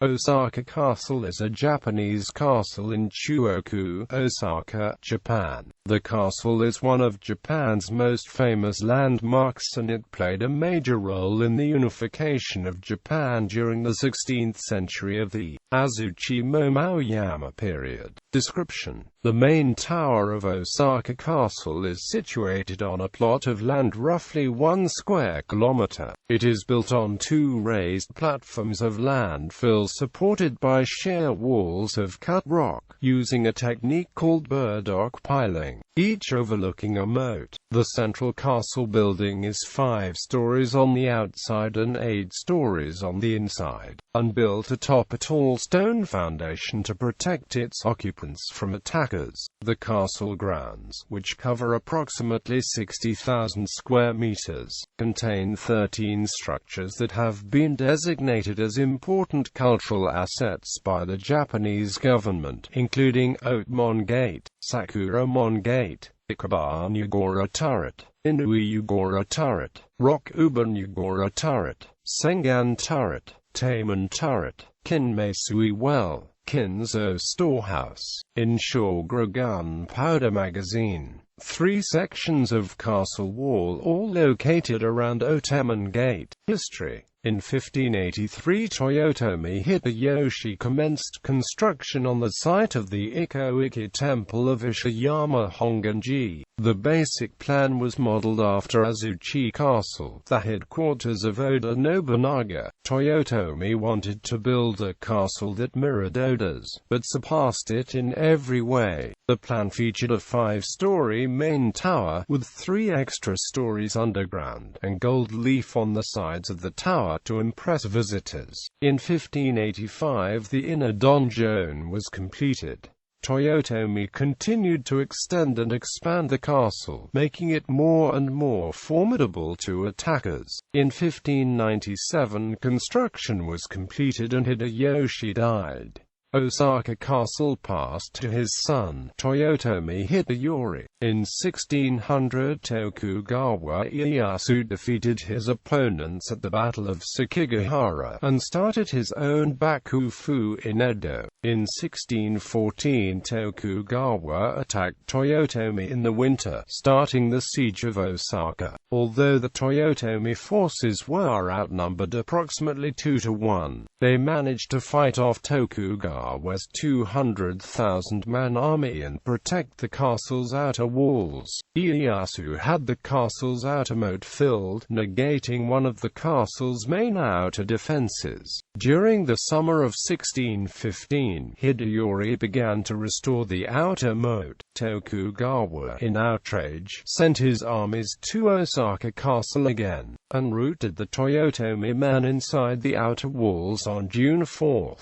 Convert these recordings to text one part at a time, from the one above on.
Osaka Castle is a Japanese castle in Chūō-ku, Osaka, Japan. The castle is one of Japan's most famous landmarks and it played a major role in the unification of Japan during the 16th century of the Azuchi-Momoyama period. Description: the main tower of Osaka Castle is situated on a plot of land roughly 1 square kilometer. It is built on 2 raised platforms of landfill supported by sheer walls of cut rock, using a technique called burdock piling, each overlooking a moat. The central castle building is 5 stories on the outside and 8 stories on the inside, and built atop a tall stone foundation to protect its occupants from attackers. The castle grounds, which cover approximately 60,000 square meters, contain 13 structures that have been designated as important cultural assets by the Japanese government, including Otemon Gate, Sakuramon Gate, Ikebana-Yugora Turret, Inui-Yugora Turret, Rokuban-Yugora Turret, Sengan Turret, Taimon Turret, Kinmeisui Well, Kinzo Storehouse, Inshogura Gunpowder Magazine. 3 sections of castle wall, all located around Otemon Gate. History: in 1583, Toyotomi Hideyoshi commenced construction on the site of the Iko-Iki Temple of Ishiyama Honganji. The basic plan was modeled after Azuchi Castle, the headquarters of Oda Nobunaga. Toyotomi wanted to build a castle that mirrored Oda's, but surpassed it in every way. The plan featured a 5-story main tower, with 3 extra stories underground, and gold leaf on the sides of the tower to impress visitors. In 1585 the inner donjon was completed. Toyotomi continued to extend and expand the castle, making it more and more formidable to attackers. In 1597 construction was completed and Hideyoshi died. Osaka Castle passed to his son, Toyotomi Hideyori. In 1600, Tokugawa Ieyasu defeated his opponents at the Battle of Sekigahara, and started his own bakufu in Edo. In 1614, Tokugawa attacked Toyotomi in the winter, starting the siege of Osaka. Although the Toyotomi forces were outnumbered approximately 2-1, they managed to fight off Tokugawa's 200,000-man army and protect the castle's outer walls. Ieyasu had the castle's outer moat filled, negating one of the castle's main outer defenses. During the summer of 1615, Hideyori began to restore the outer moat. Tokugawa, in outrage, sent his armies to Osaka Castle again, and routed the Toyotomi men inside the outer walls on June 4.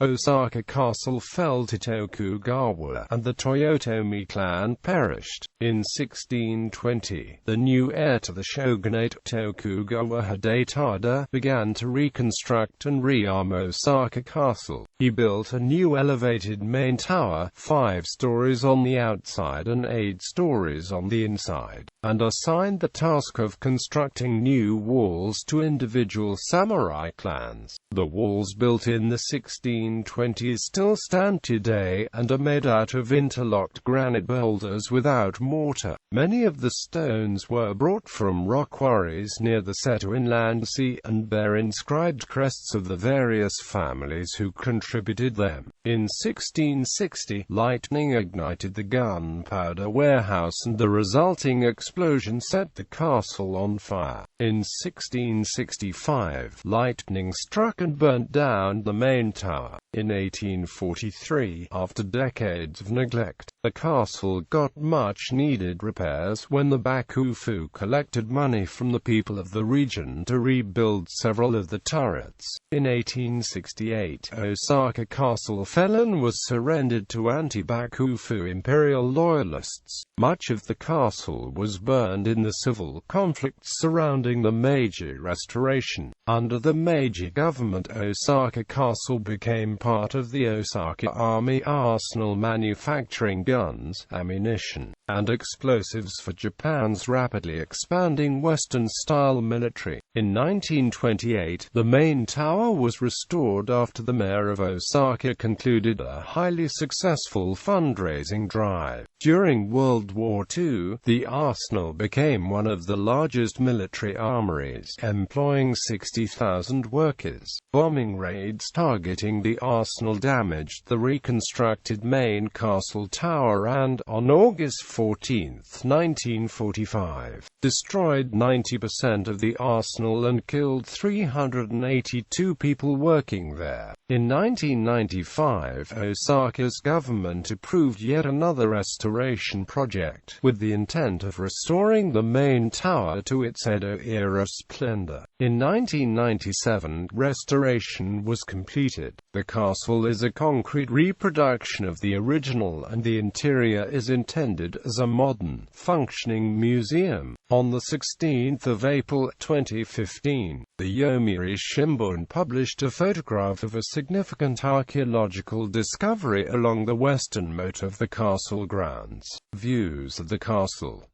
Osaka Castle fell to Tokugawa, and the Toyotomi clan perished. In 1620, the new heir to the shogunate, Tokugawa Hidetada, began to reconstruct and rearm Osaka Castle. He built a new elevated main tower, 5 stories on the outside and 8 stories on the inside, and assigned the task of constructing new walls to individual samurai clans. The walls built in the 1620s still stand today, and are made out of interlocked granite boulders without mortar. Many of the stones were brought from rock quarries near the Seto Inland Sea, and bear inscribed crests of the various families who contributed them. In 1660, lightning ignited the gunpowder warehouse and the resulting explosion set the castle on fire. In 1665, lightning struck and burnt down the main tower. In 1843, after decades of neglect, the castle got much-needed repairs when the Bakufu collected money from the people of the region to rebuild several of the turrets. In 1868, Osaka Castle fell and was surrendered to anti-Bakufu imperial loyalists. Much of the castle was burned in the civil conflicts surrounding the Meiji Restoration. Under the Meiji government, Osaka Castle became became part of the Osaka Army arsenal, manufacturing guns, ammunition, and explosives for Japan's rapidly expanding Western-style military. In 1928, the main tower was restored after the mayor of Osaka concluded a highly successful fundraising drive. During World War II, the arsenal became one of the largest military armories, employing 60,000 workers. Bombing raids targeting the arsenal damaged the reconstructed main castle tower and, on August 14, 1945, destroyed 90% of the arsenal and killed 382 people working there. In 1995, Osaka's government approved yet another restoration project, with the intent of restoring the main tower to its Edo-era splendor. In 1997, restoration was completed. The castle is a concrete reproduction of the original, and the interior is intended as a modern, functioning museum. On the 16th of April 2015, the Yomiuri Shimbun published a photograph of a significant archaeological discovery along the western moat of the castle grounds. Views of the castle.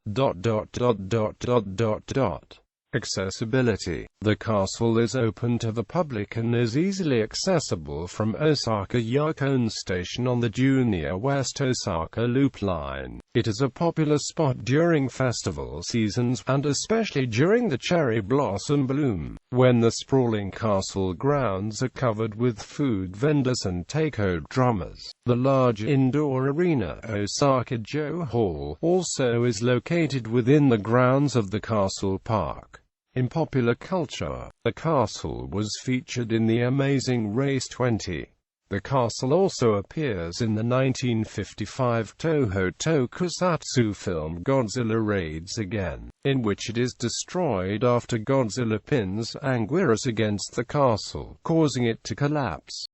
Accessibility. The castle is open to the public and is easily accessible from Osaka Yokon Station on the Junior West Osaka Loop Line. It is a popular spot during festival seasons, and especially during the cherry blossom bloom, when the sprawling castle grounds are covered with food vendors and taiko drummers. The large indoor arena, Osaka-jo Hall, also is located within the grounds of the castle park. In popular culture, the castle was featured in The Amazing Race 20. The castle also appears in the 1955 Toho tokusatsu film Godzilla Raids Again, in which it is destroyed after Godzilla pins Anguirus against the castle, causing it to collapse.